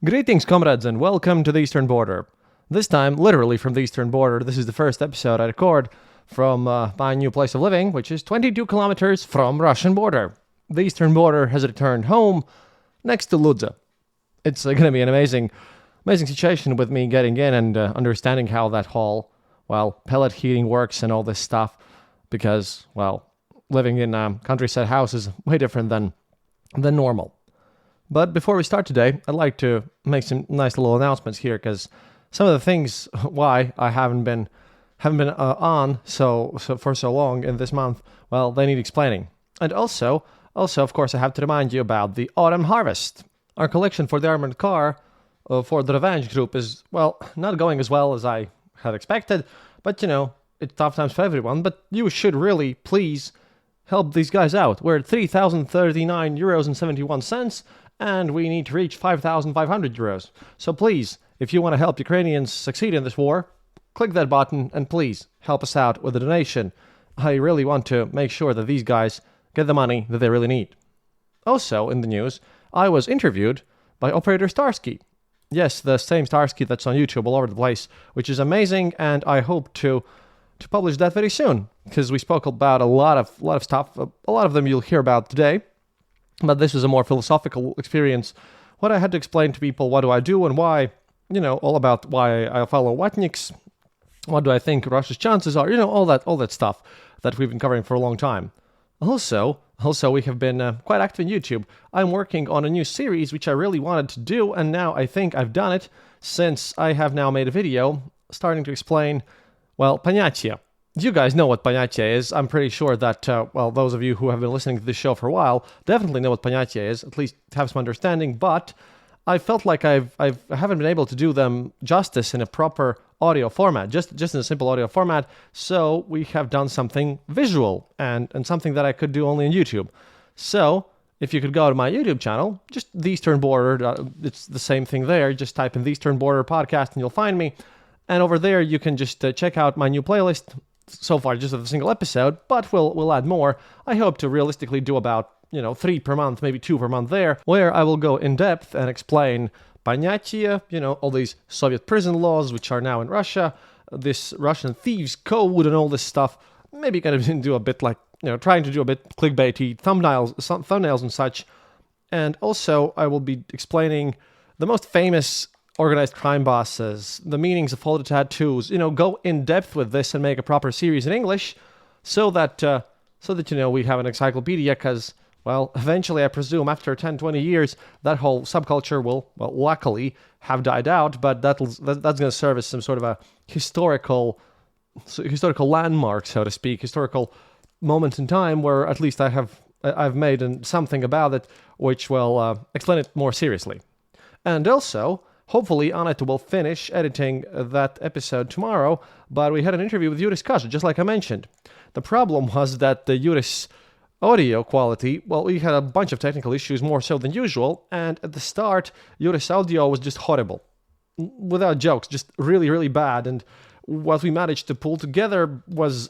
Greetings, comrades, and welcome to the Eastern Border. This time, literally from the Eastern Border, this is the first episode I record from my new place of living, which is 22 kilometers from Russian border. The Eastern Border has returned home next to Ludza. It's going to be an amazing situation with me getting in and understanding how that whole, pellet heating works and all this stuff, because, living in a countryside house is way different than normal. But before we start today, I'd like to make some nice little announcements here, because some of the things why I haven't been on for so long in this month, they need explaining. And also, of course, I have to remind you about the autumn harvest. Our collection for the armored car for the Revenge group is, not going as well as I had expected, but it's tough times for everyone. But you should really please help these guys out. We're at 3,039 euros and 71 cents. And we need to reach 5,500 euros. So please, if you want to help Ukrainians succeed in this war, click that button and please help us out with a donation. I really want to make sure that these guys get the money that they really need. Also, in the news, I was interviewed by Operator Starsky. Yes, the same Starsky that's on YouTube all over the place, which is amazing, and I hope to publish that very soon, because we spoke about a lot of stuff. A lot of them you'll hear about today. But this was a more philosophical experience. What I had to explain to people, what do I do and why, all about why I follow Vatniks, what do I think Russia's chances are, all that stuff that we've been covering for a long time. Also, we have been quite active in YouTube. I'm working on a new series which I really wanted to do, and now I think I've done it, since I have now made a video starting to explain, понятия. You guys know what понятие is. I'm pretty sure that, those of you who have been listening to this show for a while definitely know what понятие is, at least have some understanding, but I felt like I haven't been able to do them justice in a proper audio format, just in a simple audio format, so we have done something visual and something that I could do only on YouTube. So, if you could go to my YouTube channel, just the Eastern Border, it's the same thing there, just type in the Eastern Border podcast and you'll find me, and over there you can just check out my new playlist. So far, just a single episode, but we'll add more. I hope to realistically do about 3 per month, maybe 2 per month there, where I will go in depth and explain понятия, all these Soviet prison laws which are now in Russia, this Russian thieves code and all this stuff. Maybe kind of do a bit like trying to do a bit clickbaity thumbnails and such. And also, I will be explaining the most famous organized crime bosses, the meanings of all the tattoos, go in depth with this and make a proper series in English so that we have an encyclopedia, because, eventually I presume after 10-20 years, that whole subculture will, luckily have died out, but that's going to serve as some sort of a historical landmark, so to speak, historical moment in time where at least I've made something about it, which will explain it more seriously. And also, hopefully, Aneta will finish editing that episode tomorrow, but we had an interview with Juris Kaza, just like I mentioned. The problem was that the Juris audio quality, we had a bunch of technical issues, more so than usual, and at the start, Juris audio was just horrible. Without jokes, just really, really bad, and what we managed to pull together was,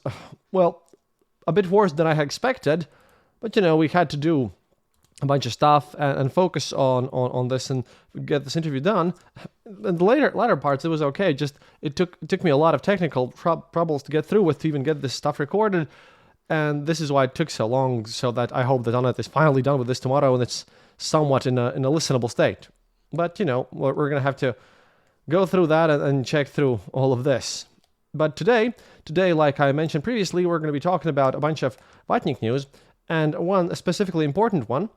a bit worse than I had expected, but, we had to do a bunch of stuff and focus on this and get this interview done. And the latter parts, it was okay. Just it took me a lot of technical troubles to get through with to even get this stuff recorded, and this is why it took so long. So that I hope that Aneta is finally done with this tomorrow and it's somewhat in a listenable state. But we're gonna have to go through that and check through all of this. But today, like I mentioned previously, we're going to be talking about a bunch of Vatnik news, and one specifically important one,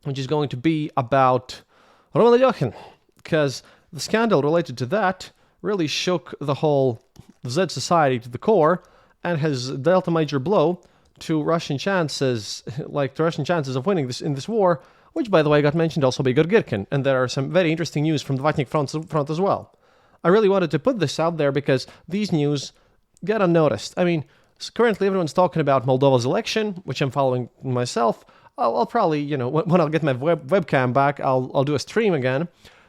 which is going to be about Alekhine, because the scandal related to that really shook the whole Z society to the core and has dealt a major blow to Russian chances, of winning this war, which, by the way, got mentioned also by Girkin, and there are some very interesting news from the Vatnik front as well. I really wanted to put this out there because these news get unnoticed. I mean, currently everyone's talking about Moldova's election, which I'm following myself. I'll probably, when I'll get my webcam back, I'll do a stream again,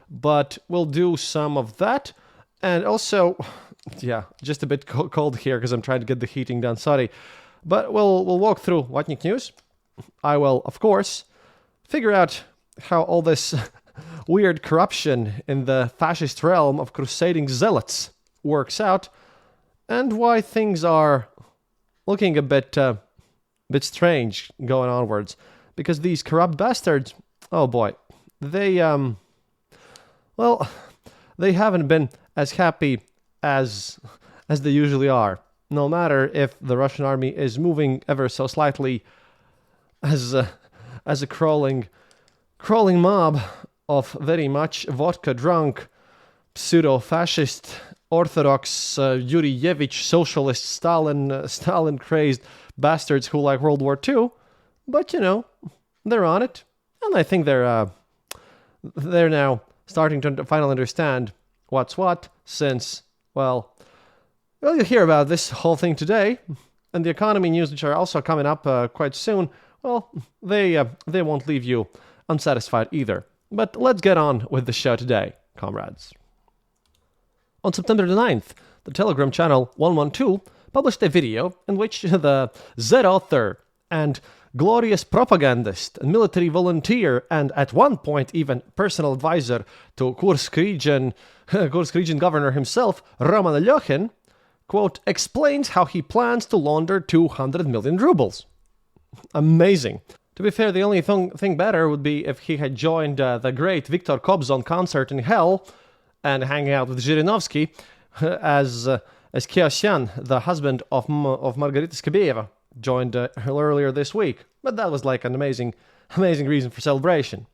but we'll do some of that, and also, just a bit cold here because I'm trying to get the heating done, sorry, but we'll walk through Vatnik news. I will, of course, figure out how all this weird corruption in the fascist realm of crusading zealots works out, and why things are looking a bit strange going onwards. Because these corrupt bastards, oh boy, they they haven't been as happy as they usually are. No matter if the Russian army is moving ever so slightly as a crawling mob of very much vodka-drunk, pseudo-fascist, orthodox, Yuriyevich, socialist, Stalin-crazed bastards who like World War II. But, they're on it. And I think they're now starting to finally understand what's what, since, well, you'll hear about this whole thing today. And the economy news, which are also coming up quite soon, well, they won't leave you unsatisfied either. But let's get on with the show today, comrades. On September the 9th, the Telegram channel 112 published a video in which the Z-author and glorious propagandist and military volunteer, and at one point even personal advisor to Kursk region governor himself, Roman Alekhine, quote, explains how he plans to launder 200 million rubles. Amazing. To be fair, the only thing better would be if he had joined the great Viktor Kobzon concert in hell and hanging out with Zhirinovsky as Kiosyan, the husband of Margarita Skabeyeva, joined earlier this week. But that was like an amazing reason for celebration.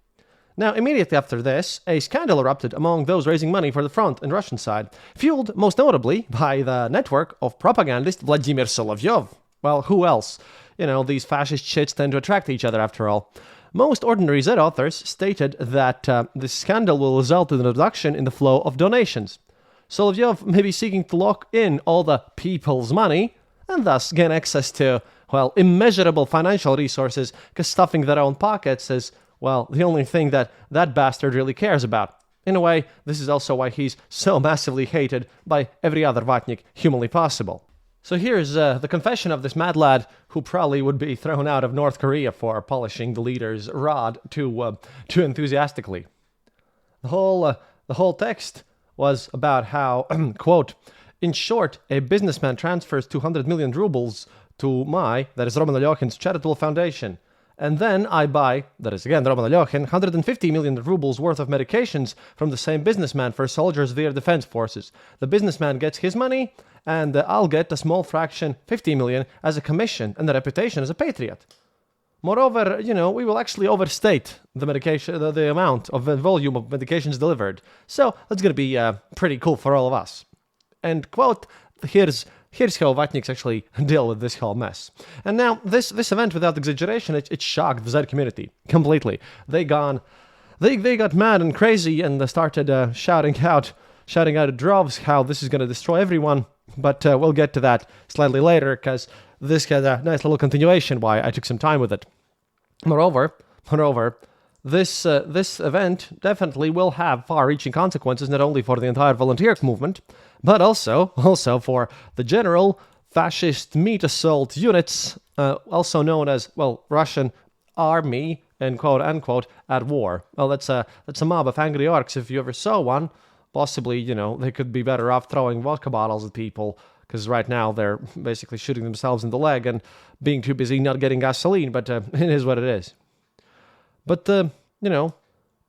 Now, immediately after this, a scandal erupted among those raising money for the front and Russian side, fueled most notably by the network of propagandist Vladimir Solovyov. Well, who else? These fascist shits tend to attract each other after all. Most ordinary Z authors stated that this scandal will result in a reduction in the flow of donations. Solovyov may be seeking to lock in all the people's money and thus gain access to, well, immeasurable financial resources, because stuffing their own pockets is, well, the only thing that bastard really cares about. In a way, this is also why he's so massively hated by every other Vatnik humanly possible. So here's the confession of this mad lad who probably would be thrown out of North Korea for polishing the leader's rod too enthusiastically. The whole text was about how, quote, in short, a businessman transfers 200 million rubles to that is Roman Alekhine's charitable foundation. And then I buy, that is again Roman Alekhine, 150 million rubles worth of medications from the same businessman for soldiers of the air defense forces. The businessman gets his money, and I'll get a small fraction, 50 million, as a commission and a reputation as a patriot. Moreover, we will actually overstate the medication, the amount of volume of medications delivered. So that's going to be pretty cool for all of us. And quote, here's how Vatniks actually deal with this whole mess. And now, this event, without exaggeration, it shocked the Z community completely. They got mad and crazy and started shouting out in droves how this is going to destroy everyone. But we'll get to that slightly later, because this had a nice little continuation why I took some time with it. Moreover, this event definitely will have far-reaching consequences, not only for the entire volunteer movement, but also for the general fascist meat assault units, also known as, well, Russian army, and quote unquote, at war. Well, that's a mob of angry orcs if you ever saw one. Possibly, they could be better off throwing vodka bottles at people, because right now they're basically shooting themselves in the leg and being too busy not getting gasoline, but it is what it is. But, it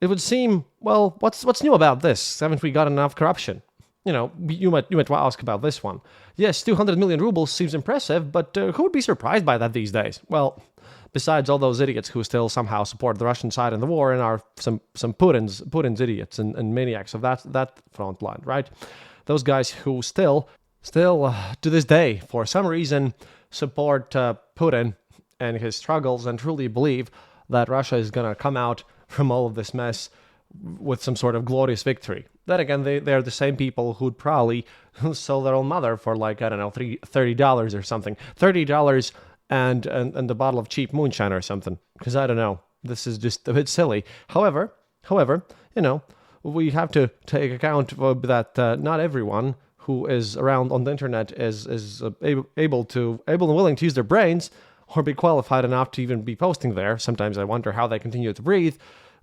would seem, well, what's new about this? Haven't we got enough corruption? You might ask about this one. Yes, 200 million rubles seems impressive, but who would be surprised by that these days? Well, besides all those idiots who still somehow support the Russian side in the war and are some Putin's idiots and maniacs of that front line, right? Those guys who still to this day, for some reason, support Putin and his struggles and truly believe that Russia is going to come out from all of this mess with some sort of glorious victory. Then again, they're the same people who'd probably sell their own mother for, like, I don't know, $30 or something. $30 and a bottle of cheap moonshine or something. Because I don't know, this is just a bit silly. However, we have to take account of that not everyone who is around on the internet is able and willing to use their brains or be qualified enough to even be posting there. Sometimes I wonder how they continue to breathe.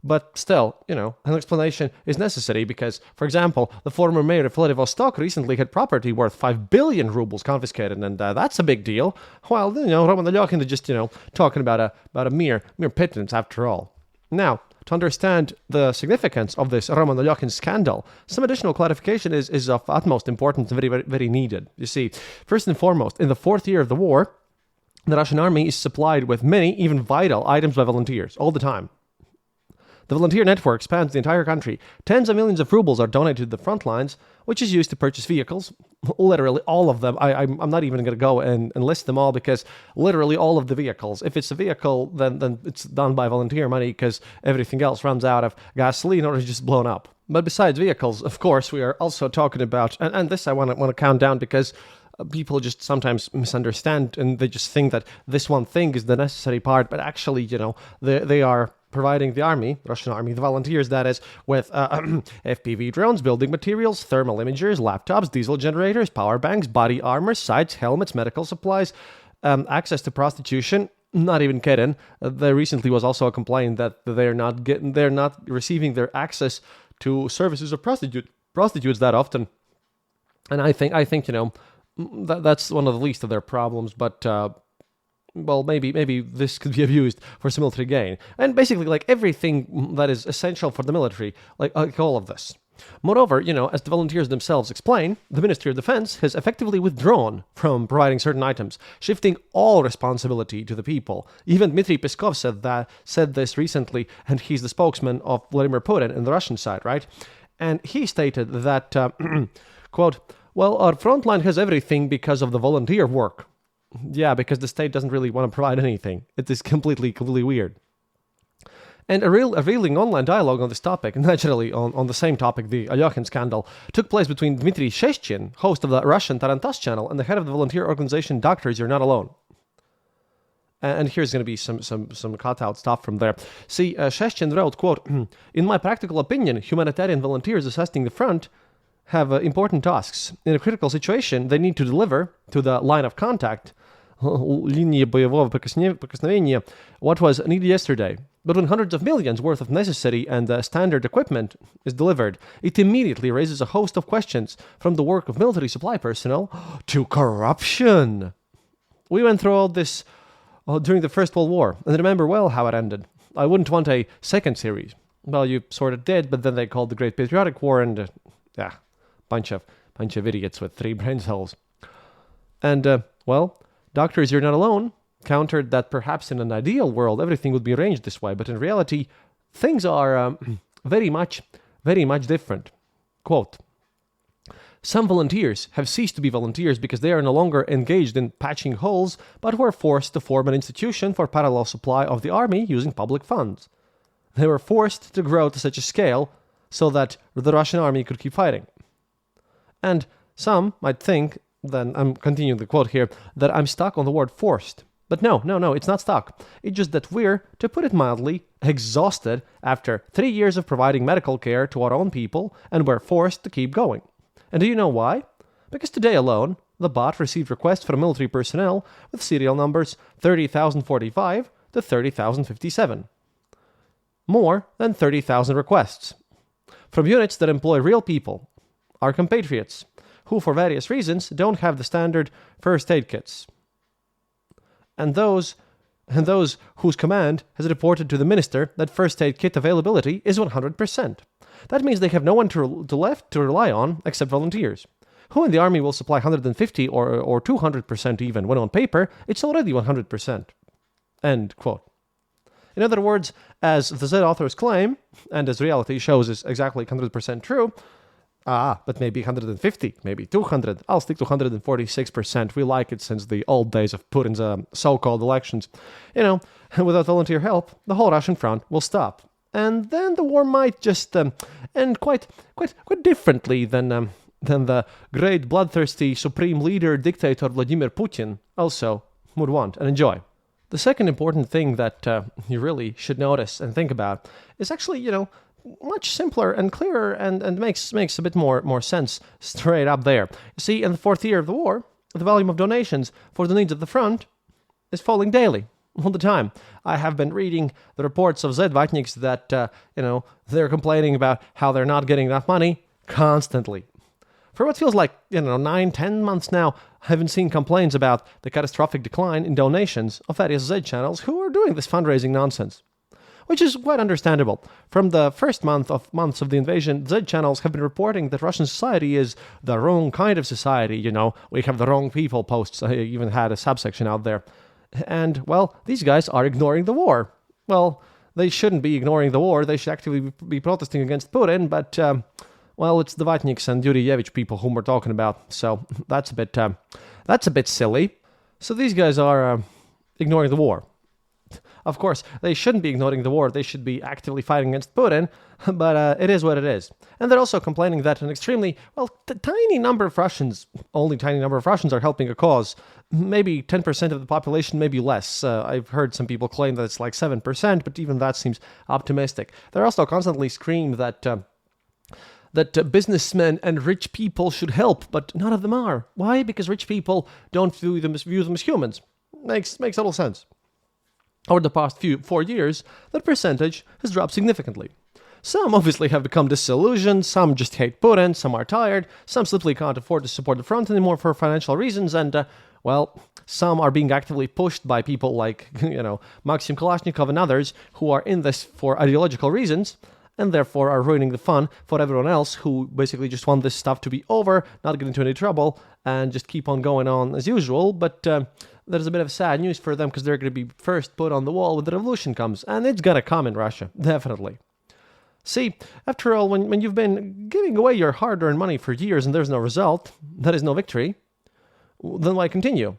But still, an explanation is necessary because, for example, the former mayor of Vladivostok recently had property worth 5 billion rubles confiscated, and that's a big deal. While, Roman Alekhine is just, talking about a mere pittance after all. Now, to understand the significance of this Roman Alekhine scandal, some additional clarification is of utmost importance and very, very, very needed. You see, first and foremost, in the fourth year of the war, the Russian army is supplied with many, even vital, items by volunteers all the time. The volunteer network spans the entire country. Tens of millions of rubles are donated to the front lines, which is used to purchase vehicles. Literally all of them. I'm not even going to go and list them all because literally all of the vehicles. If it's a vehicle, then it's done by volunteer money because everything else runs out of gasoline or is just blown up. But besides vehicles, of course, we are also talking about, and this I want to count down because people just sometimes misunderstand and they just think that this one thing is the necessary part, but actually, they are providing the army, Russian army, the volunteers that is, with FPV drones, building materials, thermal imagers, laptops, diesel generators, power banks, body armor, sights, helmets, medical supplies, access to prostitution. Not even kidding. There recently was also a complaint that they're not receiving their access to services of prostitutes that often. And I think that's one of the least of their problems, but maybe this could be abused for some military gain. And basically, like everything that is essential for the military, like all of this. Moreover, as the volunteers themselves explain, the Ministry of Defense has effectively withdrawn from providing certain items, shifting all responsibility to the people. Even Dmitry Peskov said this recently, and he's the spokesman of Vladimir Putin in the Russian side, right? And he stated that, quote, "Well, our front line has everything because of the volunteer work." Yeah, because the state doesn't really want to provide anything. It is completely weird. And a revealing online dialogue on this topic, naturally on the same topic, the Alekhine scandal, took place between Dmitry Sheshchin, host of the Russian Tarantas channel, and the head of the volunteer organization Doctors You're Not Alone. And here's going to be some cut-out stuff from there. See, Sheshchin wrote, quote, "In my practical opinion, humanitarian volunteers assisting the front have important tasks. In a critical situation, they need to deliver to the line of contact, линии боевого прикосновения, what was needed yesterday. But when hundreds of millions worth of necessary and standard equipment is delivered, it immediately raises a host of questions, from the work of military supply personnel to corruption. We went through all this during the First World War, and remember well how it ended. I wouldn't want a second series. Well, you sort of did, but then they called the Great Patriotic War, and bunch of idiots with 3 brain cells. And Doctors You're Not Alone countered that perhaps in an ideal world everything would be arranged this way, but in reality things are very much different. Quote, "Some volunteers have ceased to be volunteers because they are no longer engaged in patching holes, but were forced to form an institution for parallel supply of the army using public funds. They were forced to grow to such a scale so that the Russian army could keep fighting." And some might think, then I'm continuing the quote here, that I'm stuck on the word forced. But no, it's not stuck. It's just that we're, to put it mildly, exhausted after 3 years of providing medical care to our own people, and we're forced to keep going. And do you know why? Because today alone, the bot received requests from military personnel with serial numbers 30,045 to 30,057. More than 30,000 requests. From units that employ real people, our compatriots, who for various reasons don't have the standard first aid kits. And those whose command has reported to the minister that first aid kit availability is 100%. That means they have no one to rely on except volunteers. Who in the army will supply 150 or 200% even, when on paper it's already 100%. End quote. In other words, as the Z authors claim, and as reality shows is exactly 100% true, but maybe 150, maybe 200. I'll stick to 146%. We like it since the old days of Putin's so-called elections. Without volunteer help, the whole Russian front will stop. And then the war might just end quite differently than the great bloodthirsty supreme leader dictator Vladimir Putin also would want and enjoy. The second important thing that you really should notice and think about is actually, much simpler and clearer and makes a bit more sense straight up there. You see, in the fourth year of the war, the volume of donations for the needs of the front is falling daily. all the time. I have been reading the reports of Z-Vatniks that, they're complaining about how they're not getting enough money constantly. For what feels like, 9-10 months now, I haven't seen complaints about the catastrophic decline in donations of various Z channels who are doing this fundraising nonsense. Which is quite understandable. From the first months of the invasion, Z channels have been reporting that Russian society is the wrong kind of society, we have the wrong people posts. I even had a subsection out there. And, well, these guys are ignoring the war. Well, they shouldn't be ignoring the war, they should actively be protesting against Putin, but, it's the Vatniks and Yurievich people whom we're talking about, so that's a bit silly. So these guys are ignoring the war. Of course, they shouldn't be ignoring the war, they should be actively fighting against Putin, but it is what it is. And they're also complaining that an extremely, tiny number of Russians, only tiny number of Russians are helping a cause. Maybe 10% of the population, maybe less. I've heard some people claim that it's like 7%, but even that seems optimistic. They're also constantly screaming that businessmen and rich people should help, but none of them are. Why? Because rich people don't view them as humans. Makes total sense. Over the past 4 years, that percentage has dropped significantly. Some obviously have become disillusioned, some just hate Putin, some are tired, some simply can't afford to support the front anymore for financial reasons, and, some are being actively pushed by people like, Maxim Kalashnikov and others who are in this for ideological reasons, and therefore are ruining the fun for everyone else who basically just want this stuff to be over, not get into any trouble, and just keep on going on as usual, but there's a bit of sad news for them because they're going to be first put on the wall when the revolution comes, and it's going to come in Russia, definitely. See, after all, when you've been giving away your hard-earned money for years and there's no result, that is no victory, then why continue?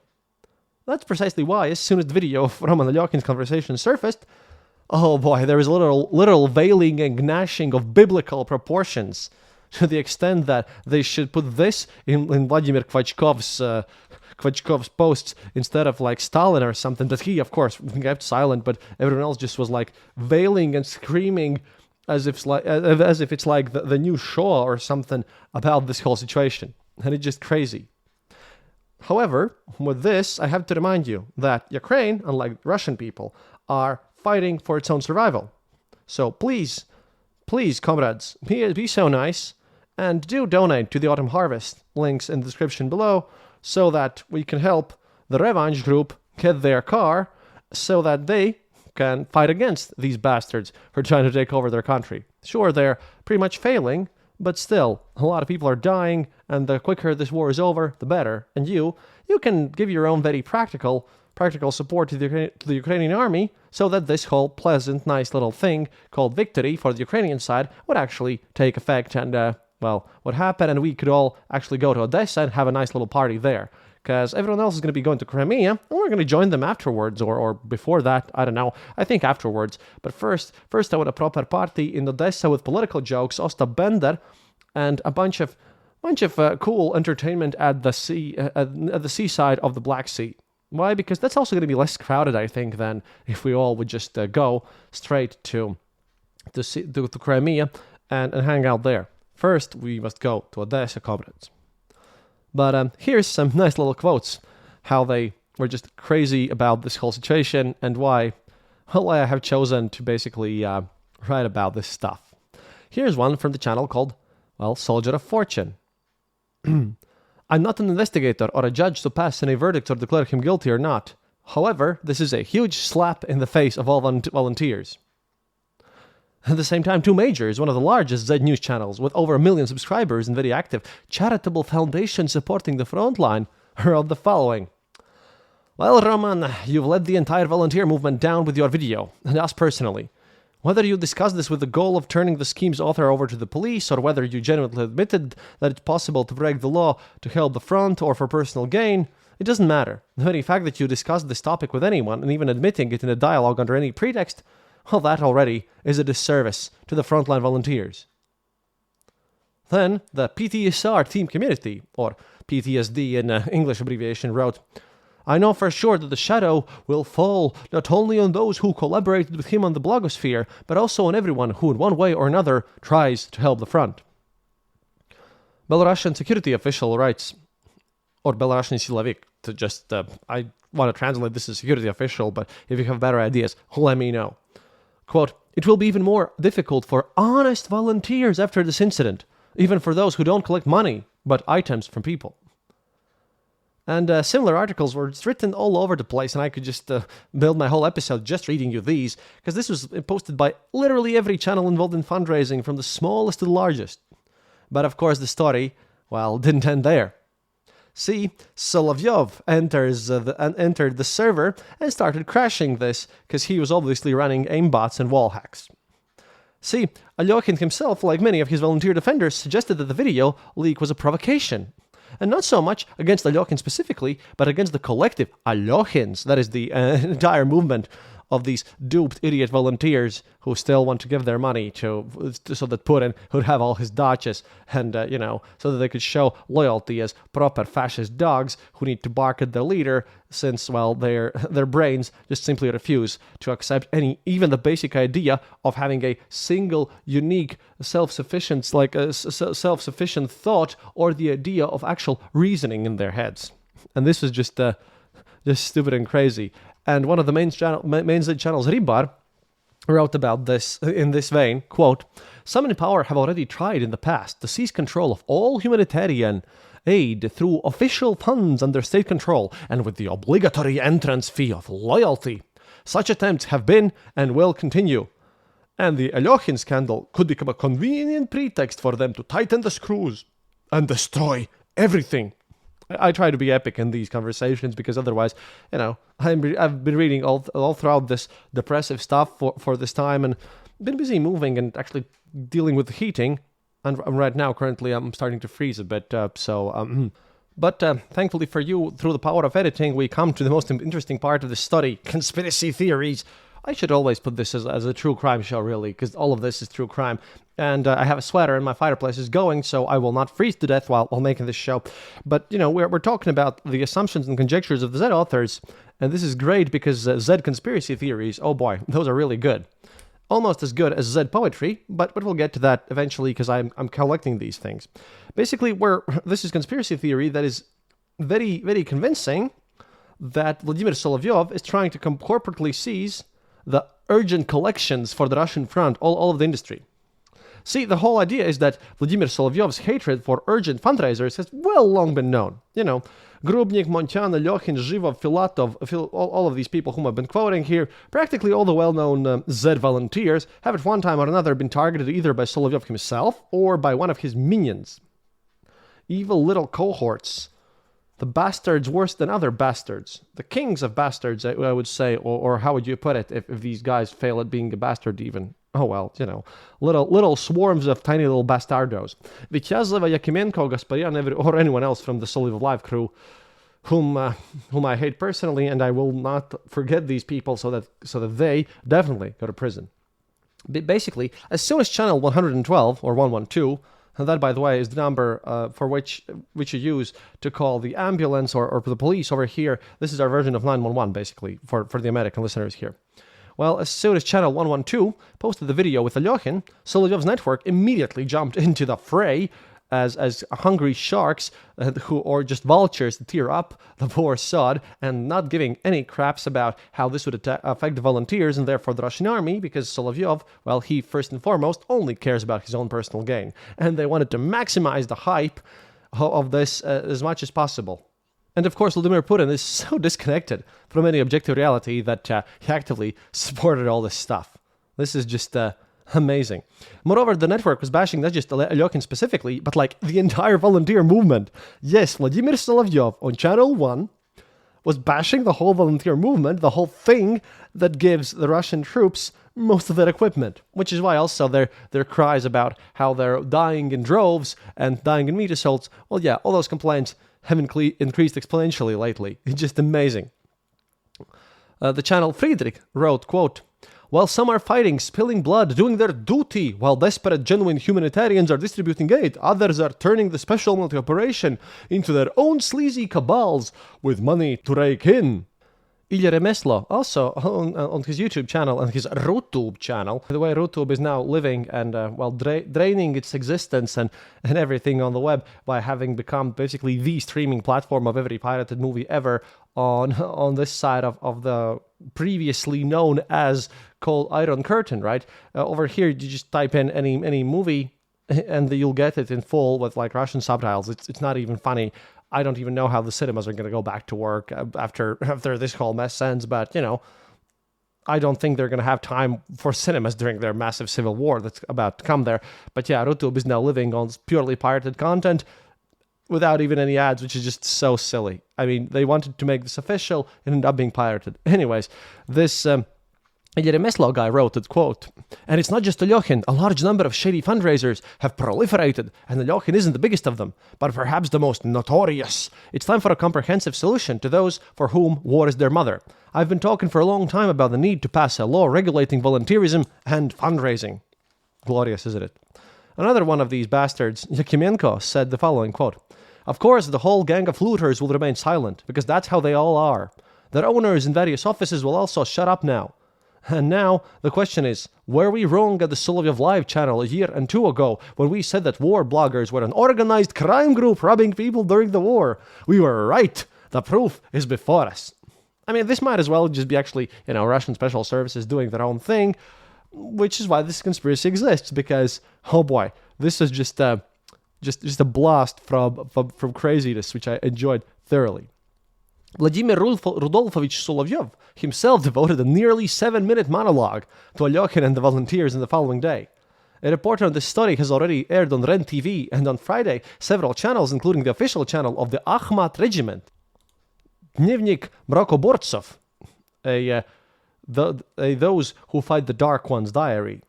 That's precisely why, as soon as the video of Roman Alekhine's conversation surfaced, oh boy, there was a literal veiling and gnashing of biblical proportions, to the extent that they should put this in Vladimir Kvachkov's posts instead of like Stalin or something, but he, of course, kept silent, but everyone else just was like veiling and screaming as if it's like the new Shoah or something about this whole situation, and it's just crazy. However, with this, I have to remind you that Ukraine, unlike Russian people, are fighting for its own survival. So please, comrades, be so nice, and do donate to the Autumn Harvest, links in the description below, so that we can help the Revenge Group get their car, so that they can fight against these bastards who are trying to take over their country. Sure, they're pretty much failing, but still, a lot of people are dying, and the quicker this war is over, the better. And you can give your own very practical support to the Ukrainian army, so that this whole pleasant, nice little thing called victory for the Ukrainian side would actually take effect and, would happen, and we could all actually go to Odessa and have a nice little party there. Because everyone else is going to be going to Crimea, and we're going to join them afterwards, or before that, I don't know. I think afterwards. But first I want a proper party in Odessa with political jokes, Ostap Bender, and a bunch of cool entertainment at the seaside of the Black Sea. Why? Because that's also going to be less crowded, I think, than if we all would just go straight to Crimea and hang out there. First, we must go to Odessa, comrades. But here's some nice little quotes, how they were just crazy about this whole situation and why I have chosen to basically write about this stuff. Here's one from the channel called, Soldier of Fortune. I'm not an investigator or a judge to pass any verdict or declare him guilty or not. However, this is a huge slap in the face of all volunteers. At the same time, 2 Major is one of the largest Z News channels with over 1 million subscribers and very active charitable foundation supporting the front line, wrote the following. Well, Roman, you've led the entire volunteer movement down with your video, and us personally. Whether you discussed this with the goal of turning the scheme's author over to the police, or whether you genuinely admitted that it's possible to break the law to help the front or for personal gain, it doesn't matter. The very fact that you discussed this topic with anyone, and even admitting it in a dialogue under any pretext, well, that already is a disservice to the frontline volunteers. Then, the PTSR team community, or PTSD in English abbreviation, wrote, I know for sure that the shadow will fall not only on those who collaborated with him on the blogosphere, but also on everyone who in one way or another tries to help the front. Belarusian security official writes, or Belarusian Silovik, to just, I want to translate this as security official, but if you have better ideas, let me know. Quote, "It will be even more difficult for honest volunteers after this incident, even for those who don't collect money, but items from people." And similar articles were written all over the place, and I could just build my whole episode just reading you these, because this was posted by literally every channel involved in fundraising, from the smallest to the largest. But of course the story, well, didn't end there. See, Solovyov entered the server and started crashing this, because he was obviously running aimbots and wall hacks. See, Alekhine himself, like many of his volunteer defenders, suggested that the video leak was a provocation. And not so much against Alekhine specifically, but against the collective Alekhines, that is the entire movement of these duped idiot volunteers who still want to give their money so that Putin would have all his dachas and, so that they could show loyalty as proper fascist dogs who need to bark at their leader since, well, their brains just simply refuse to accept even the basic idea of having a single, unique, self-sufficient thought or the idea of actual reasoning in their heads. And this was just stupid and crazy. And one of the main Z channels, Ribar, wrote about this in this vein, quote, "Some in power have already tried in the past to seize control of all humanitarian aid through official funds under state control and with the obligatory entrance fee of loyalty. Such attempts have been and will continue. And the Alekhine scandal could become a convenient pretext for them to tighten the screws and destroy everything." I try to be epic in these conversations because otherwise, I've been reading all throughout this depressive stuff for this time and been busy moving and actually dealing with the heating. And right now, currently, I'm starting to freeze a bit. But thankfully for you, through the power of editing, we come to the most interesting part of the study, conspiracy theories. I should always put this as a true crime show, really, because all of this is true crime. And I have a sweater and my fireplace is going, so I will not freeze to death while making this show. But, we're talking about the assumptions and conjectures of the Z authors, and this is great because Z conspiracy theories, oh boy, those are really good. Almost as good as Z poetry, but we'll get to that eventually because I'm collecting these things. Basically, this is conspiracy theory that is very, very convincing that Vladimir Solovyov is trying to corporately seize the urgent collections for the Russian front, all of the industry. See, the whole idea is that Vladimir Solovyov's hatred for urgent fundraisers has well long been known. Grubnik, Montian, Alekhine, Zhivov, Filatov, all of these people whom I've been quoting here, practically all the well-known Z volunteers have at one time or another been targeted either by Solovyov himself or by one of his minions. Evil little cohorts. The bastards worse than other bastards. The kings of bastards, I would say, or how would you put it if these guys fail at being a bastard even? Oh well, little swarms of tiny little bastardos. Vityazleva, Yakimenko, Gasparian, or anyone else from the Soul of Life crew, whom I hate personally, and I will not forget these people so that they definitely go to prison. Basically, as soon as channel 112 or 112, and that, by the way, is the number for which you use to call the ambulance or the police over here. This is our version of 911, basically, for the American listeners here. Well, as soon as channel 112 posted the video with Alekhine, Solovyov's network immediately jumped into the fray as hungry sharks or just vultures to tear up the poor sod and not giving any craps about how this would affect the volunteers and therefore the Russian army, because Solovyov, well, he first and foremost only cares about his own personal gain. And they wanted to maximize the hype of this as much as possible. And of course, Vladimir Putin is so disconnected from any objective reality that he actively supported all this stuff. This is just amazing. Moreover, the network was bashing not just Alekhine specifically, but like the entire volunteer movement. Yes, Vladimir Solovyov on Channel 1 was bashing the whole volunteer movement, the whole thing that gives the Russian troops most of their equipment, which is why also their cries about how they're dying in droves and dying in meat assaults, well, yeah, all those complaints have increased exponentially lately. It's just amazing. The channel Friedrich wrote, quote, "While some are fighting, spilling blood, doing their duty, while desperate, genuine humanitarians are distributing aid, others are turning the special multi-operation into their own sleazy cabals with money to rake in. Ilya Remeslo, also on his YouTube channel and his RuTube channel. The way RuTube is now living and, draining its existence and everything on the web by having become basically the streaming platform of every pirated movie ever on this side of the previously known as called Iron Curtain, right? Over here, you just type in any movie and you'll get it in full with like Russian subtitles. It's not even funny. I don't even know how the cinemas are going to go back to work after this whole mess ends, but, I don't think they're going to have time for cinemas during their massive civil war that's about to come there. But yeah, RuTube is now living on purely pirated content without even any ads, which is just so silly. I mean, they wanted to make this official, it ended up being pirated. Anyways, this Yeremeslo guy wrote it, quote, "And it's not just Alekhine. A large number of shady fundraisers have proliferated, and Alekhine isn't the biggest of them, but perhaps the most notorious. It's time for a comprehensive solution to those for whom war is their mother. I've been talking for a long time about the need to pass a law regulating volunteerism and fundraising." Glorious, isn't it? Another one of these bastards, Yakimenko, said the following, quote, "Of course, the whole gang of looters will remain silent, because that's how they all are. Their owners in various offices will also shut up now. And now, the question is, were we wrong at the Solovyov Live channel a year and two ago when we said that war bloggers were an organized crime group robbing people during the war? We were right. The proof is before us." I mean, this might as well just be actually, Russian special services doing their own thing, which is why this conspiracy exists, because, oh boy, this is just a blast from craziness, which I enjoyed thoroughly. Vladimir Rudolfovich Solovyov himself devoted a nearly 7-minute monologue to Alekhine and the volunteers in the following day. A report on this story has already aired on REN TV, and on Friday, several channels, including the official channel of the Akhmat Regiment, Dnevnik Mrokobortsov, those who fight the Dark One's diary,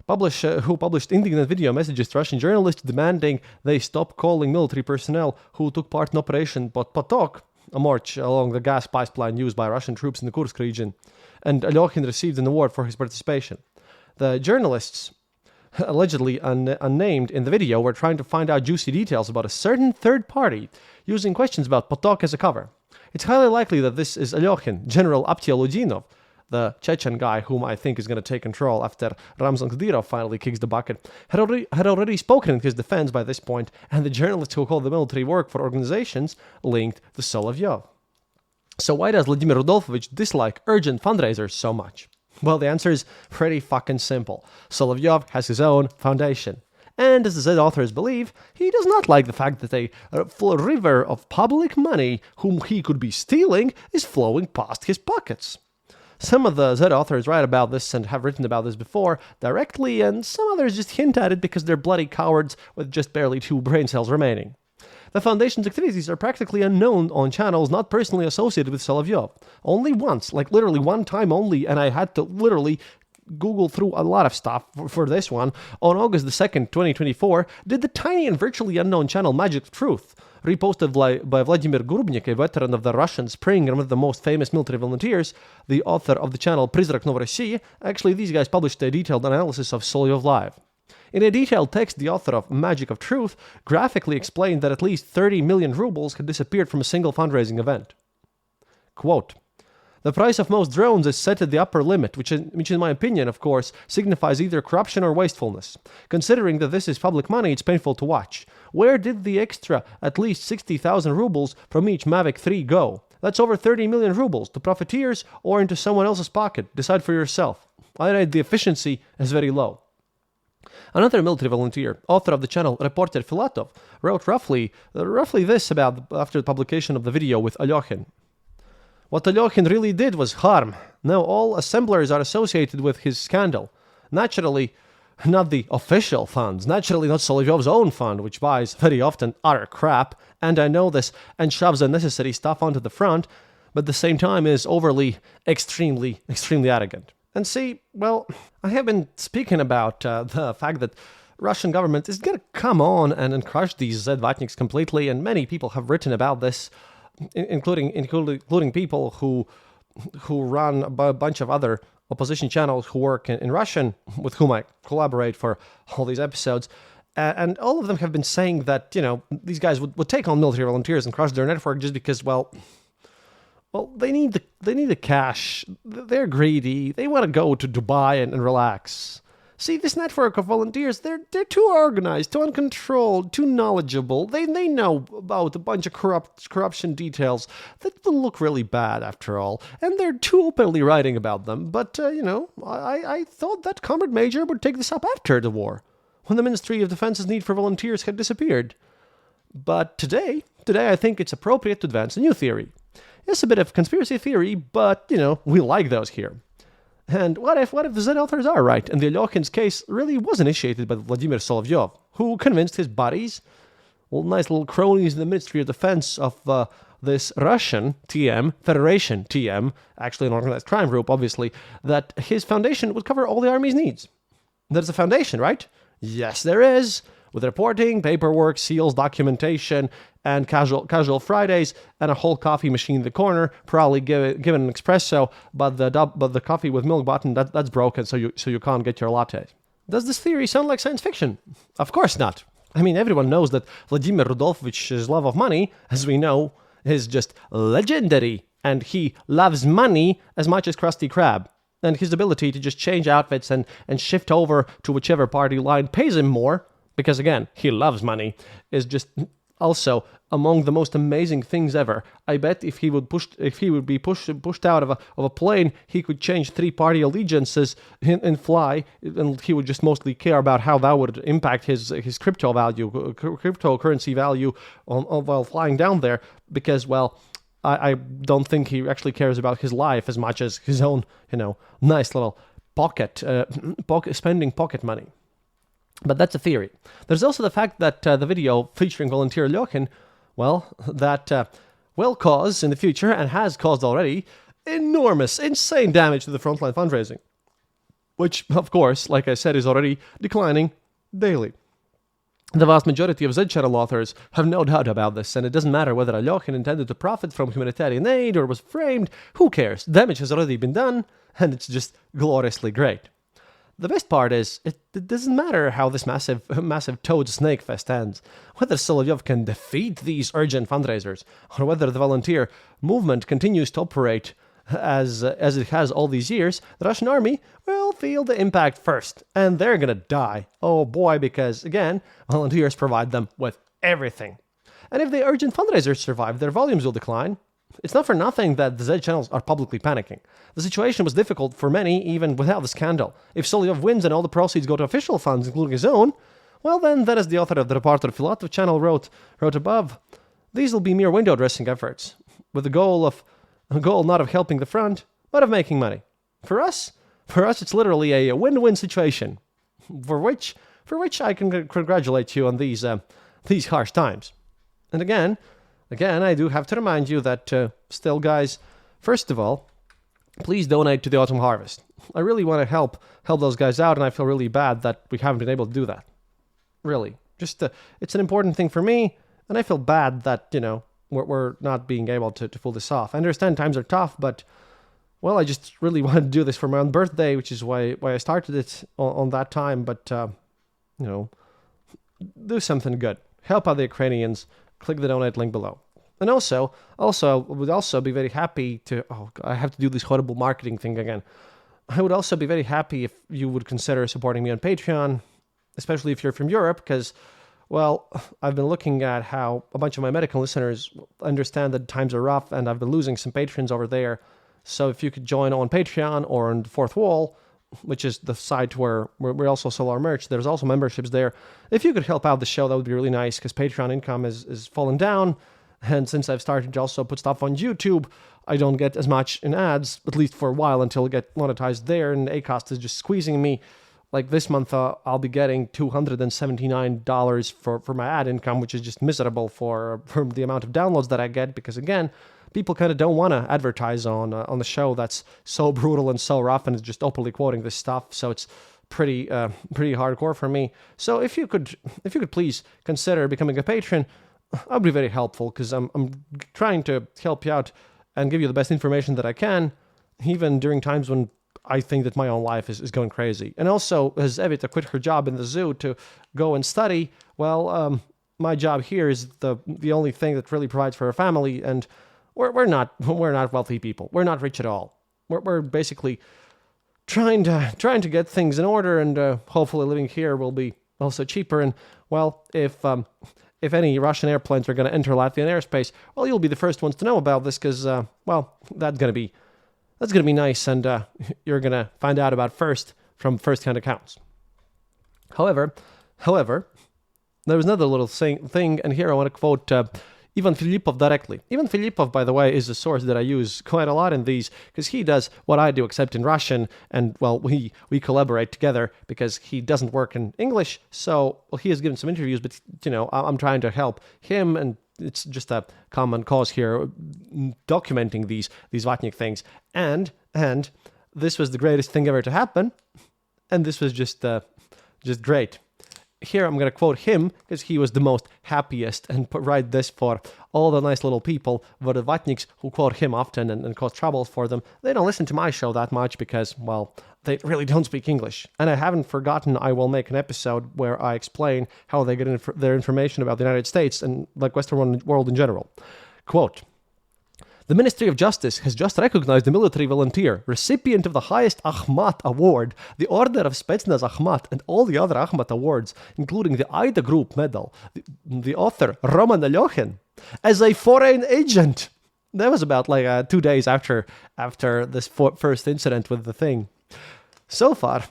who published indignant video messages to Russian journalists demanding they stop calling military personnel who took part in Operation Potok, a march along the gas pipeline used by Russian troops in the Kursk region, and Alekhine received an award for his participation. The journalists, allegedly unnamed in the video, were trying to find out juicy details about a certain third party, using questions about Potok as a cover. It's highly likely that this is Alekhine, General Aptialudinov, the Chechen guy whom I think is going to take control after Ramzan Kadyrov finally kicks the bucket, had already spoken in his defense by this point, and the journalists who call the military work for organizations linked to Solovyov. So why does Vladimir Rudolfovich dislike urgent fundraisers so much? Well, the answer is pretty fucking simple. Solovyov has his own foundation. And as the Z authors believe, he does not like the fact that a full river of public money whom he could be stealing is flowing past his pockets. Some of the Z authors write about this and have written about this before directly, and some others just hint at it because they're bloody cowards with just barely 2 brain cells remaining. The Foundation's activities are practically unknown on channels not personally associated with Solovyov. Only once, like literally one time only, and I had to literally Google through a lot of stuff for this one, on August the 2nd, 2024, did the tiny and virtually unknown channel Magic of Truth, reposted by Vladimir Gurubnik, a veteran of the Russian Spring and one of the most famous military volunteers, the author of the channel Prizrak Novorossiyi. Actually, these guys published a detailed analysis of Solovyov Live. In a detailed text, the author of Magic of Truth graphically explained that at least 30 million rubles had disappeared from a single fundraising event. Quote, "The price of most drones is set at the upper limit, which in my opinion, of course, signifies either corruption or wastefulness. Considering that this is public money, it's painful to watch. Where did the extra, at least 60,000 rubles from each Mavic 3 go? That's over 30 million rubles, to profiteers or into someone else's pocket. Decide for yourself. I rate the efficiency as very low." Another military volunteer, author of the channel Reporter Filatov, wrote roughly this after the publication of the video with Alekhine. "What Alekhine really did was harm. Now all assemblers are associated with his scandal. Naturally, not the official funds. Naturally, not Solovyov's own fund, which buys very often utter crap, and I know this, and shoves unnecessary stuff onto the front, but at the same time is overly, extremely arrogant. And see, well, I have been speaking about the fact that Russian government is going to come on and crush these Z-Vatniks completely, and many people have written about this, including people who run a bunch of other opposition channels who work in Russian, with whom I collaborate for all these episodes. And all of them have been saying that, these guys would take on military volunteers and crush their network just because, well, Well, they need the cash. They're greedy. They want to go to Dubai and relax. See, this network of volunteers, they're too organized, too uncontrolled, too knowledgeable. They know about a bunch of corruption details that will look really bad after all, and they're too openly writing about them. But, I thought that Comrade Major would take this up after the war, when the Ministry of Defense's need for volunteers had disappeared. But today I think it's appropriate to advance a new theory. It's a bit of conspiracy theory, but, we like those here. And what if the Z authors are right, and the Alekhine's case really was initiated by Vladimir Solovyov, who convinced his buddies, nice little cronies in the Ministry of Defense of this Russian TM, Federation TM, actually an organized crime group, obviously, that his foundation would cover all the army's needs. There's a foundation, right? Yes, there is. With reporting, paperwork, seals, documentation, and casual Fridays, and a whole coffee machine in the corner, probably given an espresso, but the coffee with milk button that's broken, so you can't get your latte. Does this theory sound like science fiction? Of course not. I mean, everyone knows that Vladimir Rudolfovich's love of money, as we know, is just legendary, and he loves money as much as Krusty Krab. And his ability to just change outfits and shift over to whichever party line pays him more, because again, he loves money, is just also among the most amazing things ever. I bet if he would be pushed out of a plane, he could change 3 party allegiances and fly, and he would just mostly care about how that would impact his cryptocurrency value while flying down there, because, well, I don't think he actually cares about his life as much as his own, nice little pocket money. But that's a theory. There's also the fact that the video featuring volunteer Alekhine, that will cause in the future, and has caused already, insane damage to the frontline fundraising. Which, of course, like I said, is already declining daily. The vast majority of Z-channel authors have no doubt about this, and it doesn't matter whether Alekhine intended to profit from humanitarian aid or was framed. Who cares? Damage has already been done, and it's just gloriously great. The best part is, it doesn't matter how this massive toad snake fest ends, whether Solovyov can defeat these urgent fundraisers, or whether the volunteer movement continues to operate as it has all these years. The Russian army will feel the impact first, and they're gonna die. Oh boy, because, again, volunteers provide them with everything. And if the urgent fundraisers survive, their volumes will decline. It's not for nothing that the Z channels are publicly panicking. The situation was difficult for many even without the scandal. If Solovyov wins and all the proceeds go to official funds, including his own, well then, as the author of the Reporter Filatov channel wrote above, these will be mere window dressing efforts, with the goal not of helping the front, but of making money. For us, it's literally a win-win situation, for which I can congratulate you on these harsh times. And again, I do have to remind you that, still, guys, first of all, please donate to the Autumn Harvest. I really want to help those guys out, and I feel really bad that we haven't been able to do that. Really. Just, it's an important thing for me, and I feel bad that, we're not being able to pull this off. I understand times are tough, but, well, I just really wanted to do this for my own birthday, which is why I started it on that time, but, do something good. Help out the Ukrainians. Click the donate link below. And also, I would also be very happy to... Oh, I have to do this horrible marketing thing again. I would also be very happy if you would consider supporting me on Patreon, especially if you're from Europe, because, well, I've been looking at how a bunch of my American listeners understand that times are rough, and I've been losing some patrons over there. So if you could join on Patreon or on the Fourth Wall, which is the site where we also sell our merch. There's also memberships there. If you could help out the show, that would be really nice, because Patreon income is falling down. And since I've started to also put stuff on YouTube, I don't get as much in ads, at least for a while, until I get monetized there. And Acast is just squeezing me. Like this month, I'll be getting $279 for my ad income, which is just miserable for the amount of downloads that I get. Because again, people kind of don't want to advertise on the show that's so brutal and so rough and is just openly quoting this stuff. So it's pretty hardcore for me. So if you could please consider becoming a patron, I'd be very helpful, because I'm trying to help you out and give you the best information that I can, even during times when I think that my own life is going crazy. And also, as Evita quit her job in the zoo to go and study, well, my job here is the only thing that really provides for her family, and we're not wealthy people. We're not rich at all. We're basically trying to get things in order, and hopefully living here will be also cheaper. And well, if any Russian airplanes are going to enter Latvian airspace, well, you'll be the first ones to know about this, because well, that's gonna be nice, and you're gonna find out about first from first-hand accounts. However, there was another little thing, and here I want to quote Ivan Filipov directly. Ivan Filipov, by the way, is a source that I use quite a lot in these, because he does what I do except in Russian, and well, we collaborate together because he doesn't work in English, so well, he has given some interviews, but I'm trying to help him, and it's just a common cause here, documenting these Vatnik things, and this was the greatest thing ever to happen, and this was just great. Here I'm going to quote him, because he was the most happiest, and write this for all the nice little people, for the Vatniks who quote him often and cause troubles for them. They don't listen to my show that much because, well, they really don't speak English. And I haven't forgotten I will make an episode where I explain how they get their information about the United States and like Western world in general. Quote, "The Ministry of Justice has just recognized a military volunteer, recipient of the highest Akhmat Award, the Order of Spetsnaz Akhmat, and all the other Akhmat Awards, including the Ida Group Medal, the author Roman Alekhine, as a foreign agent." That was about 2 days after this first incident with the thing. So far,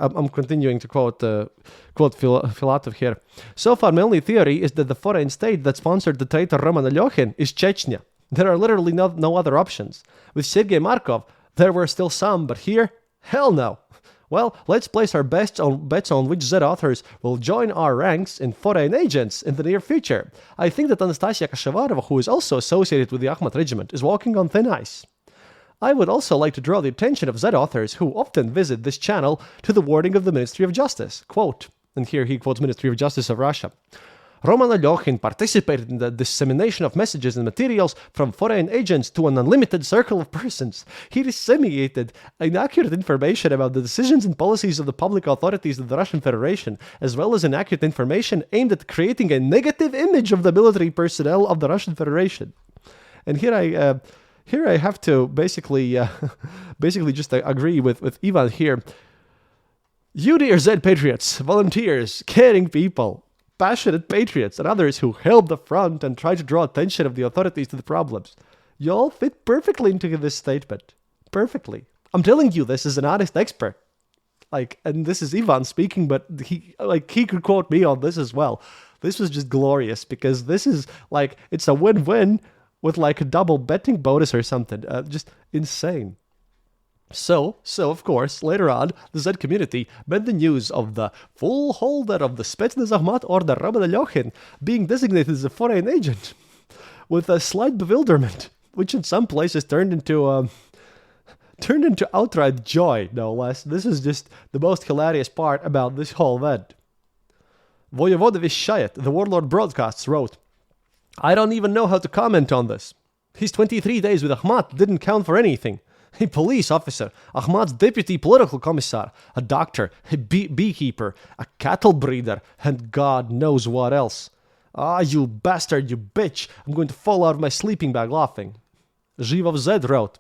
I'm continuing to quote Filatov here. "So far, my only theory is that the foreign state that sponsored the traitor Roman Alekhine is Chechnya. There are literally no other options. With Sergei Markov, there were still some, but here, hell no. Well, let's place our bets on which Z authors will join our ranks in foreign agents in the near future. I think that Anastasia Kashavarova, who is also associated with the Akhmat regiment, is walking on thin ice. I would also like to draw the attention of Z authors who often visit this channel to the wording of the Ministry of Justice. Quote," and here he quotes Ministry of Justice of Russia, "Roman Alekhine participated in the dissemination of messages and materials from foreign agents to an unlimited circle of persons. He disseminated inaccurate information about the decisions and policies of the public authorities of the Russian Federation, as well as inaccurate information aimed at creating a negative image of the military personnel of the Russian Federation." And here I have to basically just agree with Ivan here. You dear Z patriots, volunteers, caring people, passionate patriots, and others who held the front and tried to draw attention of the authorities to the problems, you all fit perfectly into this statement. Perfectly. I'm telling you this as an honest expert. And this is Ivan speaking, but he could quote me on this as well. This was just glorious, because this is it's a win-win with a double betting bonus or something. Just insane. So, of course, later on, the Z community met the news of the full holder of the Spetsnaz Akhmat Order, Roman Alekhine, being designated as a foreign agent, with a slight bewilderment, which in some places turned into outright joy, no less. This is just the most hilarious part about this whole event. Voyevoda Vishayet, the warlord broadcasts, wrote, "I don't even know how to comment on this. His 23 days with Akhmat didn't count for anything. A police officer, Akhmat's deputy political commissar, a doctor, a beekeeper, a cattle breeder, and God knows what else. Ah, you bastard, you bitch. I'm going to fall out of my sleeping bag laughing." Zhivov Z wrote,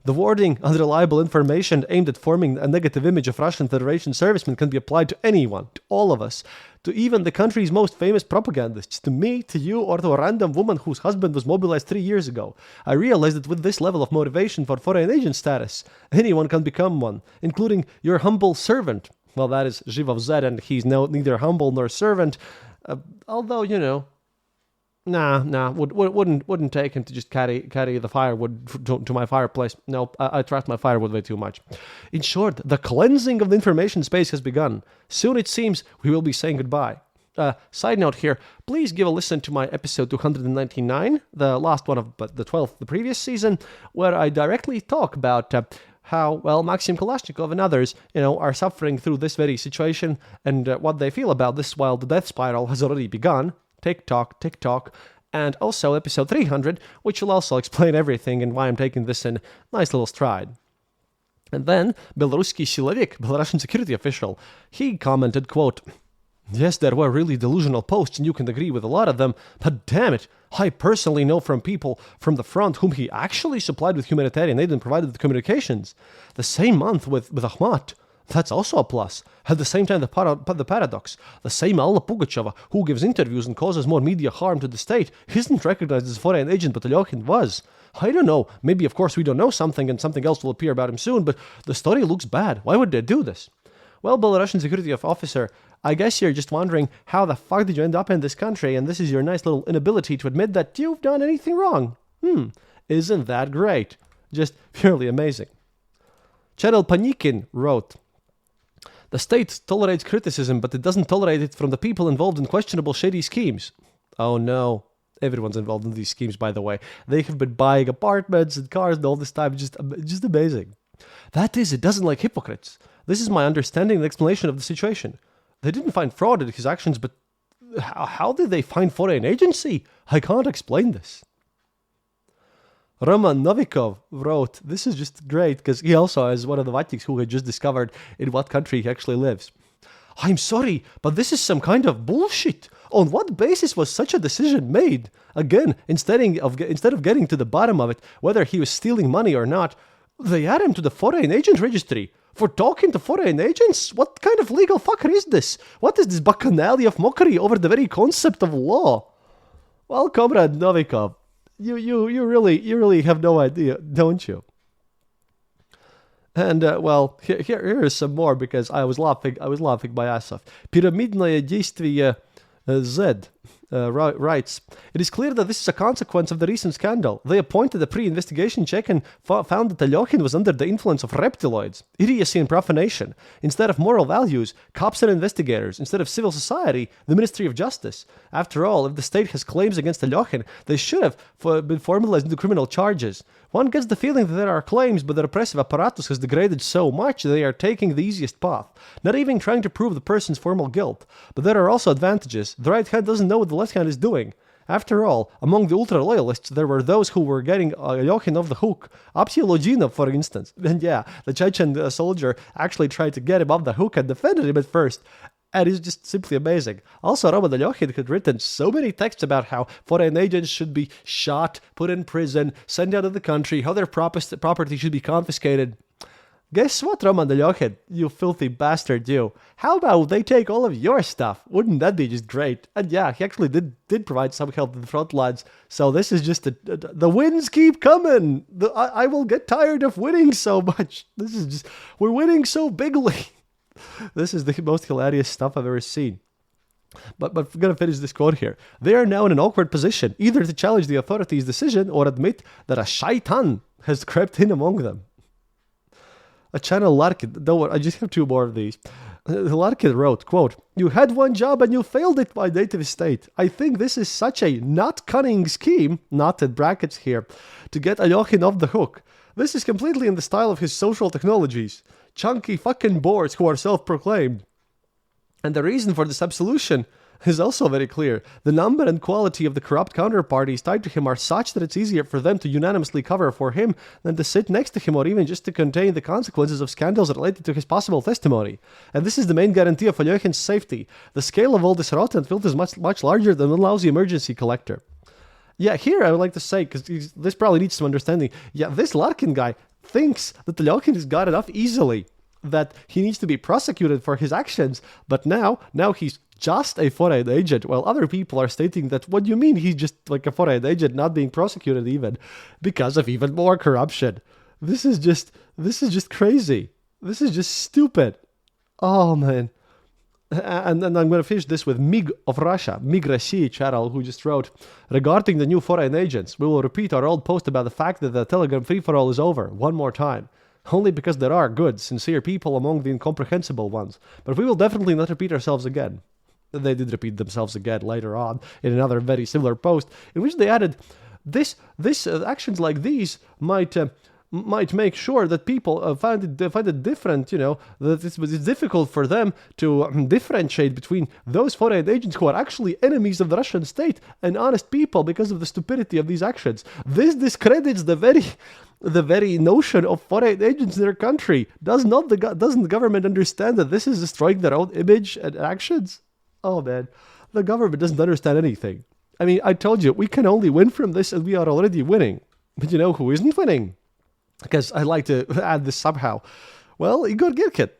"The wording, unreliable information aimed at forming a negative image of Russian Federation servicemen can be applied to anyone, to all of us, to even the country's most famous propagandists, to me, to you, or to a random woman whose husband was mobilized 3 years ago. I realize that with this level of motivation for foreign agent status, anyone can become one, including your humble servant." Well, that is Zhivov Z, and he's neither humble nor servant, although, wouldn't take him to just carry the firewood to my fireplace. No, I trust my firewood way too much. In short, the cleansing of the information space has begun. Soon it seems we will be saying goodbye. Side note here, please give a listen to my episode 299, the last one of the 12th, the previous season, where I directly talk about how, Maxim Kalashnikov and others, are suffering through this very situation, and what they feel about this while the death spiral has already begun. Tick tock, and also episode 300, which will also explain everything and why I'm taking this in nice little stride. And then, Belaruski Silovik, Belarusian security official, he commented, quote, Yes, there were really delusional posts, and you can agree with a lot of them, but damn it, I personally know from people from the front whom he actually supplied with humanitarian aid and provided with communications. The same month with Ahmad. That's also a plus. At the same time, the paradox. The same Alla Pugacheva, who gives interviews and causes more media harm to the state, isn't recognized as a foreign agent, but Alekhine was. I don't know. Maybe, of course, we don't know something and something else will appear about him soon, but the story looks bad. Why would they do this? Well, Belarusian security officer, I guess you're just wondering how the fuck did you end up in this country, and this is your nice little inability to admit that you've done anything wrong. Isn't that great? Just purely amazing. Cheryl Panikin wrote, "The state tolerates criticism, but it doesn't tolerate it from the people involved in questionable shady schemes." Oh no. Everyone's involved in these schemes, by the way. They have been buying apartments and cars and all this time. Just amazing. That is, it doesn't like hypocrites. This is my understanding and explanation of the situation. They didn't find fraud in his actions, but how did they find foreign agency? I can't explain this. Roman Novikov wrote, this is just great because he also is one of the Vatniks who had just discovered in what country he actually lives. "I'm sorry, but this is some kind of bullshit. On what basis was such a decision made? Again, instead of getting to the bottom of it, whether he was stealing money or not, they add him to the foreign agent registry. For talking to foreign agents? What kind of legal fucker is this? What is this bacchanalia of mockery over the very concept of law?" Well, Comrade Novikov, you really have no idea, don't you? And here is some more because I was laughing my ass off. Pyramidное действие Z writes, "It is clear that this is a consequence of the recent scandal. They appointed a pre-investigation check and found that Alekhine was under the influence of reptiloids, idiocy and profanation. Instead of moral values, cops and investigators. Instead of civil society, the Ministry of Justice. After all, if the state has claims against Alekhine, they should have been formalized into criminal charges. One gets the feeling that there are claims, but the repressive apparatus has degraded so much that they are taking the easiest path, not even trying to prove the person's formal guilt. But there are also advantages. The right hand doesn't know what the left hand is doing. After all, among the ultra-loyalists, there were those who were getting Alekhine off the hook. Apsy Lojinov, for instance. And yeah, the Chechen soldier actually tried to get him off the hook and defended him at first. And it's just simply amazing. Also, Roman Alekhine had written so many texts about how foreign agents should be shot, put in prison, sent out of the country, how their property should be confiscated. Guess what, Roman Alekhine, you filthy bastard, you. How about they take all of your stuff? Wouldn't that be just great? And yeah, he actually did provide some help in the front lines. So this is just the wins keep coming. I will get tired of winning so much. We're winning so bigly. This is the most hilarious stuff I've ever seen. But we're going to finish this quote here. "They are now in an awkward position, either to challenge the authorities' decision or admit that a shaitan has crept in among them." A channel Larkin, don't worry, I just have two more of these. Larkin wrote, quote, "You had one job and you failed it, my native state. I think this is such a not cunning scheme," not in brackets here, "to get Alekhine off the hook. This is completely in the style of his social technologies. Chunky fucking boards who are self-proclaimed. And the reason for this absolution is also very clear. The number and quality of the corrupt counterparties tied to him are such that it's easier for them to unanimously cover for him than to sit next to him or even just to contain the consequences of scandals related to his possible testimony. And this is the main guarantee of Alekhine's safety. The scale of all this rot and filth is much larger than a lousy emergency collector." Yeah, here I would like to say, because this probably needs some understanding. Yeah, this Larkin guy thinks that Alekhine has got it off easily, that he needs to be prosecuted for his actions, but now he's just a foreign agent, while other people are stating that, what do you mean he's just like a foreign agent, not being prosecuted even, because of even more corruption? This is just crazy. This is just stupid. Oh, man. And I'm going to finish this with Mig of Russia, Mig России channel, who just wrote, "Regarding the new foreign agents, we will repeat our old post about the fact that the Telegram free-for-all is over, one more time. Only because there are good, sincere people among the incomprehensible ones. But we will definitely not repeat ourselves again." They did repeat themselves again later on in another very similar post, in which they added, this actions like these might make sure that people find it different, that it's difficult for them to differentiate between those foreign agents who are actually enemies of the Russian state and honest people because of the stupidity of these actions. This discredits the very notion of foreign agents in their country. Doesn't the government understand that this is destroying their own image and actions? Oh, man. The government doesn't understand anything. I mean, I told you, we can only win from this and we are already winning. But you know who isn't winning? Because I'd like to add this somehow. Well, Igor Girkin.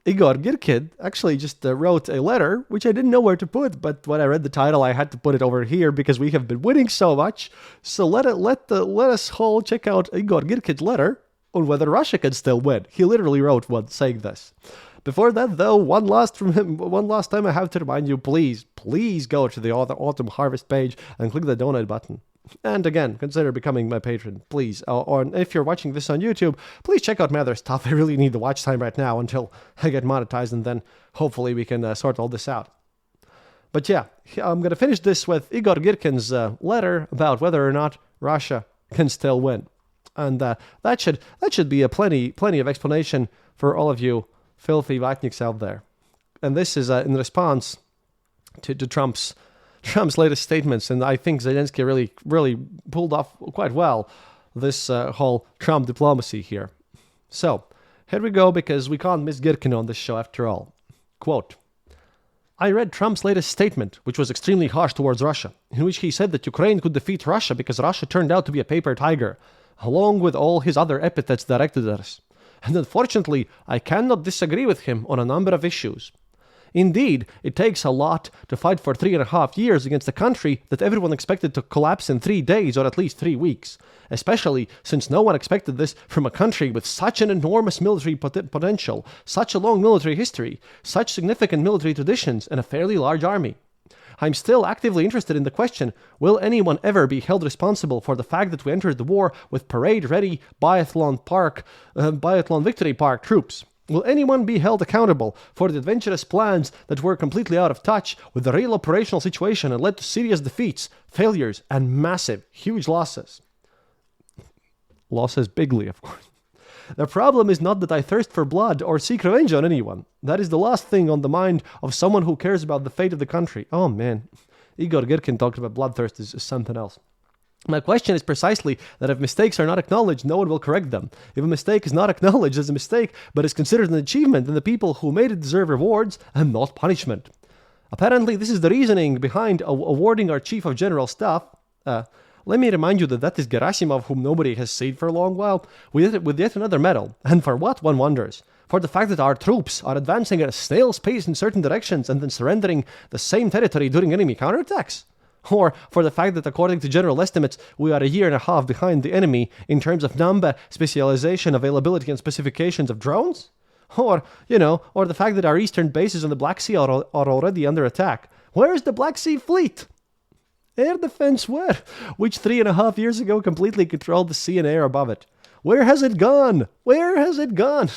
Igor Girkin actually just wrote a letter, which I didn't know where to put, but when I read the title, I had to put it over here because we have been winning so much. So let us all check out Igor Girkin's letter on whether Russia can still win. He literally wrote one saying this. Before that, though, one last time I have to remind you, please go to the Autumn Harvest page and click the donate button. And again, consider becoming my patron, please. Or if you're watching this on YouTube, please check out my other stuff. I really need the watch time right now until I get monetized, and then hopefully we can sort all this out. But yeah, I'm going to finish this with Igor Girkin's letter about whether or not Russia can still win. And that should be a plenty of explanation for all of you filthy Vatniks out there. And this is in response to Trump's latest statements, and I think Zelensky really pulled off quite well this whole Trump diplomacy here. So, here we go, because we can't miss Girkin on this show after all. Quote, I read Trump's latest statement, which was extremely harsh towards Russia, in which he said that Ukraine could defeat Russia because Russia turned out to be a paper tiger, along with all his other epithets directed at us. And unfortunately, I cannot disagree with him on a number of issues. Indeed, it takes a lot to fight for 3.5 years against a country that everyone expected to collapse in 3 days or at least 3 weeks, especially since no one expected this from a country with such an enormous military potential, such a long military history, such significant military traditions, and a fairly large army. I'm still actively interested in the question, will anyone ever be held responsible for the fact that we entered the war with parade-ready Biathlon Victory Park troops? Will anyone be held accountable for the adventurous plans that were completely out of touch with the real operational situation and led to serious defeats, failures, and massive, huge losses? Losses bigly, of course. The problem is not that I thirst for blood or seek revenge on anyone. That is the last thing on the mind of someone who cares about the fate of the country. Oh man, Igor Girkin talked about bloodthirst is something else. My question is precisely that if mistakes are not acknowledged, no one will correct them. If a mistake is not acknowledged as a mistake, but is considered an achievement, then the people who made it deserve rewards and not punishment. Apparently, this is the reasoning behind awarding our Chief of General Staff. Let me remind you that is Gerasimov, whom nobody has seen for a long while, with yet another medal. And for what, one wonders? For the fact that our troops are advancing at a snail's pace in certain directions and then surrendering the same territory during enemy counterattacks? Or for the fact that, according to general estimates, we are 1.5 years behind the enemy in terms of number, specialization, availability, and specifications of drones? Or the fact that our eastern bases on the Black Sea are already under attack. Where is the Black Sea Fleet? Air defense where? Which 3.5 years ago completely controlled the sea and air above it. Where has it gone? Where has it gone?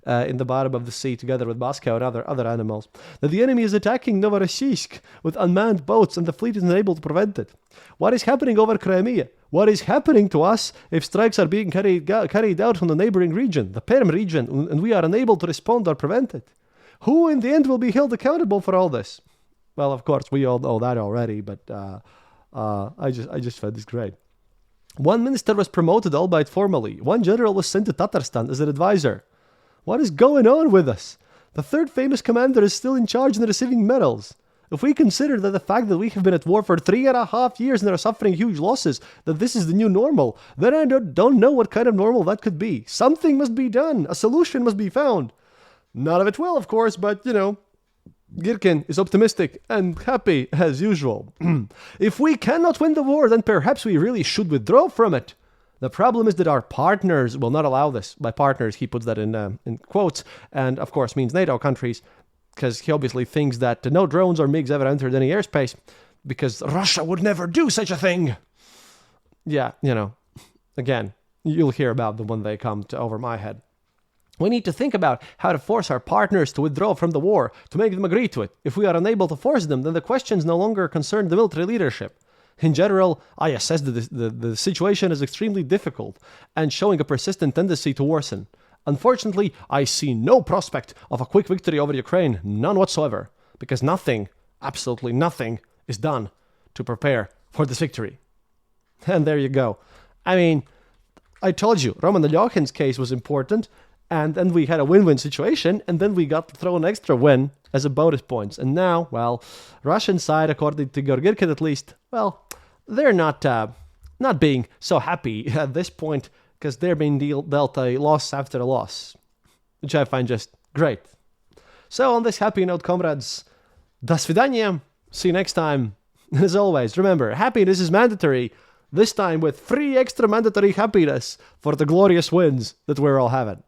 In the bottom of the sea, together with Moscow and other animals. That the enemy is attacking Novorossiysk with unmanned boats and the fleet is unable to prevent it. What is happening over Crimea? What is happening to us if strikes are being carried out from the neighboring region, the Perm region, and we are unable to respond or prevent it? Who in the end will be held accountable for all this? Well, of course, we all know that already, but I just found this great. One minister was promoted, albeit formally. One general was sent to Tatarstan as an advisor. What is going on with us? The third famous commander is still in charge and receiving medals. If we consider that the fact that we have been at war for 3.5 years and are suffering huge losses, that this is the new normal, then I don't know what kind of normal that could be. Something must be done. A solution must be found. None of it will, of course, but, Girkin is optimistic and happy as usual. If we cannot win the war, then perhaps we really should withdraw from it. The problem is that our partners will not allow this. By partners, he puts that in quotes, and of course means NATO countries, because he obviously thinks that no drones or MiGs ever entered any airspace, because Russia would never do such a thing. Yeah, again, you'll hear about them when they come over my head. We need to think about how to force our partners to withdraw from the war, to make them agree to it. If we are unable to force them, then the questions no longer concern the military leadership. In general, I assess that the situation is extremely difficult and showing a persistent tendency to worsen. Unfortunately, I see no prospect of a quick victory over Ukraine, none whatsoever, because nothing, absolutely nothing, is done to prepare for this victory. And there you go. I mean, I told you, Roman Alekhine's case was important, And then we had a win-win situation, and then we got to throw an extra win as a bonus points. And now, well, Russian side, according to Gorgirkin at least, well, they're not being so happy at this point because they're being dealt a loss after a loss, which I find just great. So on this happy note, comrades, до свидания. See you next time. And as always, remember, happiness is mandatory, this time with free extra mandatory happiness for the glorious wins that we're all having.